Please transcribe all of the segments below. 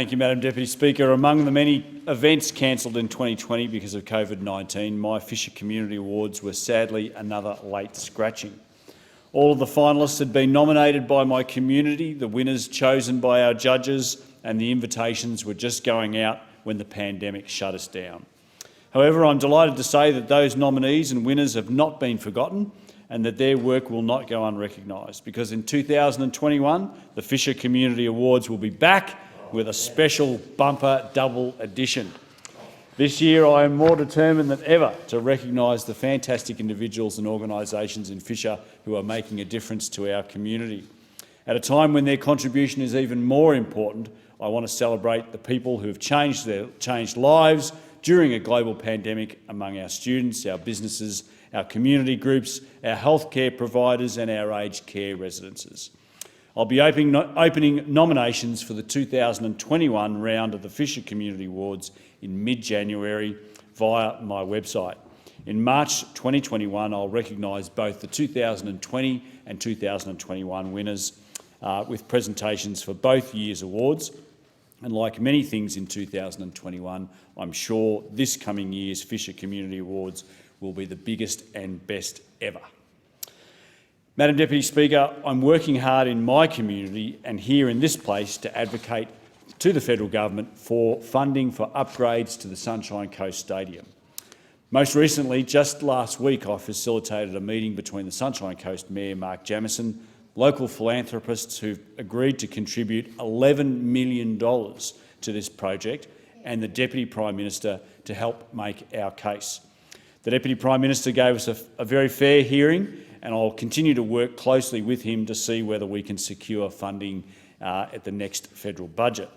Thank you, Madam Deputy Speaker. Among the many events cancelled in 2020 because of COVID-19, my Fisher Community Awards were sadly another late scratching. All of the finalists had been nominated by my community, the winners chosen by our judges, and the invitations were just going out when the pandemic shut us down. However, I'm delighted to say that those nominees and winners have not been forgotten and that their work will not go unrecognised, because in 2021 the Fisher Community Awards will be back with a special bumper double edition. This year I am more determined than ever to recognise the fantastic individuals and organisations in Fisher who are making a difference to our community. At a time when their contribution is even more important, I want to celebrate the people who have changed lives during a global pandemic among our students, our businesses, our community groups, our healthcare providers and our aged care residences. I'll be opening nominations for the 2021 round of the Fisher Community Awards in mid-January via my website. In March 2021, I'll recognise both the 2020 and 2021 winners with presentations for both years' awards. And like many things in 2021, I'm sure this coming year's Fisher Community Awards will be the biggest and best ever. Madam Deputy Speaker, I'm working hard in my community and here in this place to advocate to the federal government for funding for upgrades to the Sunshine Coast Stadium. Most recently, just last week, I facilitated a meeting between the Sunshine Coast Mayor Mark Jamieson, local philanthropists who've agreed to contribute $11 million to this project, and the Deputy Prime Minister to help make our case. The Deputy Prime Minister gave us a very fair hearing, and I'll continue to work closely with him to see whether we can secure funding at the next federal budget.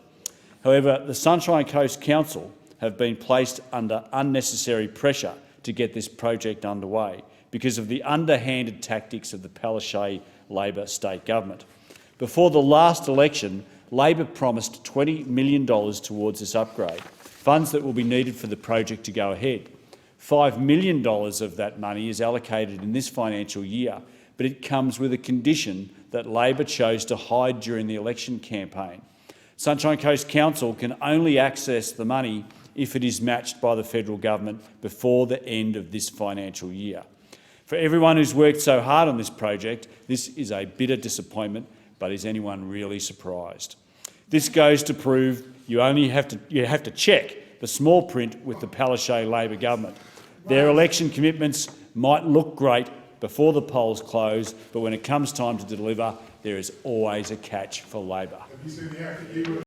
However, the Sunshine Coast Council have been placed under unnecessary pressure to get this project underway because of the underhanded tactics of the Palaszczuk Labor state government. Before the last election, Labor promised $20 million towards this upgrade, funds that will be needed for the project to go ahead. $5 million of that money is allocated in this financial year, but it comes with a condition that Labor chose to hide during the election campaign. Sunshine Coast Council can only access the money if it is matched by the federal government before the end of this financial year. For everyone who's worked so hard on this project, this is a bitter disappointment, but is anyone really surprised? This goes to prove you have to check the small print with the Palaszczuk Labor government. Their election commitments might look great before the polls close, but when it comes time to deliver, there is always a catch for Labor.